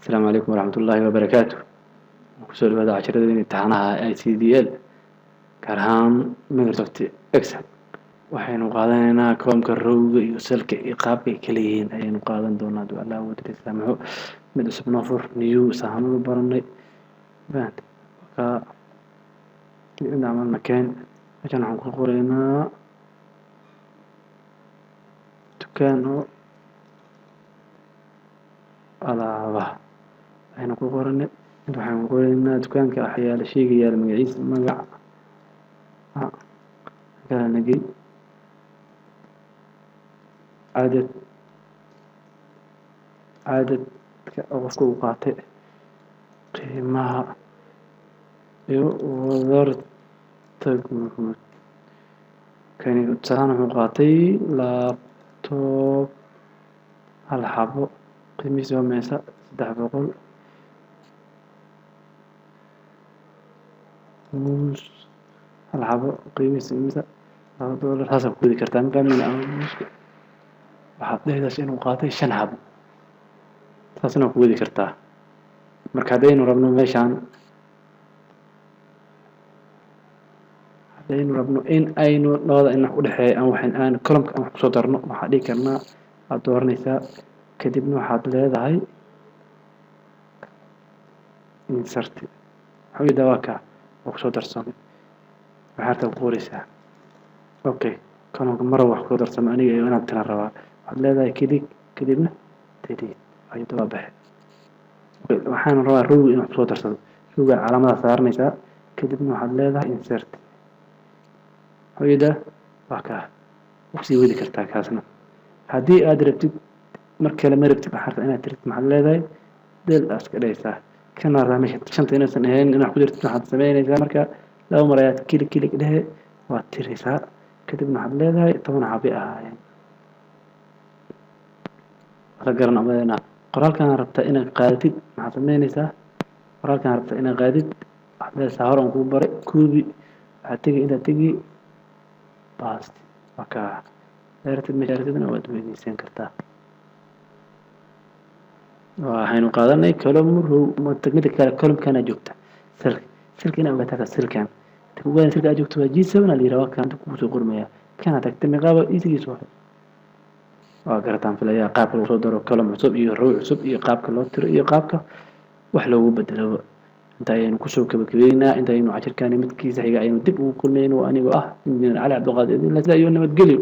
السلام عليكم ورحمة الله وبركاته. kusoo dhawaada casharada imtixaanaha ICDL gaar ahaan Microsoft Excel. waxaynu qaadanaynaa koomka rowga iyo selka iyo qaabka ay kala yihiin ayaynu qaadan doonaa duu Allah wada saamaxo mid cusub noo fur new sahanada baranay baan ka inaan makaan waxaan ku qoraynaa dukaano alaabaha aynu ku qoranay waxaan qoraynaa dukaanka waxyaalo sheegaya magaciisa magac kala nagi cadadka qofka uu qaatay qiimaha iyo wadarta guud kani tusaale wuxuu qaatay laptop hal xabo qiimihiisu waa meesa 300 موس العبو قيمة مثلا $2 حسب كودي كرتان كامل waxaad leedahay inuu qaatay 5 xabo taasna ku wadi kartaa marka hadaynu rabno meeshaan in aynu labada in u dhaxeeyo aan waxaan aan column aan ku soo darno waxa dhigi karnaa aad dooranaysaa kadibna waxaad leedahay insert xogida waa ka وكسو درسان waxaad ku qoraysaa okay kanoo mar wax ku darsan aniga iyo inaad tana rabaa waxaad leedahay kadibna tedii ay daba baxay waxaan rabaa row inaan soo darsado rowga calaamada saarnaysaa kadibna waxaad leedahay insert hooyada waa ka waqti wadi kartaa kaasna hadii aad rabtid marka la marabtid waxaad inaad tirtid maxaad leedahay del aska dhaysaa كان رامش شنطة ناس إنهن أنا قدرت نحط سبعين إذا مركا لو مرات كيل كده واتريسها كتبنا حبل هذا طبعا عبيئة يعني رجعنا عملنا قرار كان ربط إن قادت مع سبعين إذا قرار كان ربط إن قادت حبل سهران كوبر كوبي هتيجي إذا تيجي باست وكا دارت المشاركة ودويني سين كرتا waxaynu qaadanay column mid kale column kana joogta silkina uga taga silkan uga silka joogto waa G7 la yiraahdo kan ku soo qormaya kana tagtay miqaabo isigiis waa garataan filaya qaabka loo soo daro column cusub iyo row cusub iyo qaabka loo tiro iyo qaabka wax loogu bedelo inta aynu ku soo kabagabeynaa inta aynu cashirkan midkiisa xiga aynu dib ugu kulmayno aniga injineer Ali Cabdi Qaadir la sida iyo nabadgelyo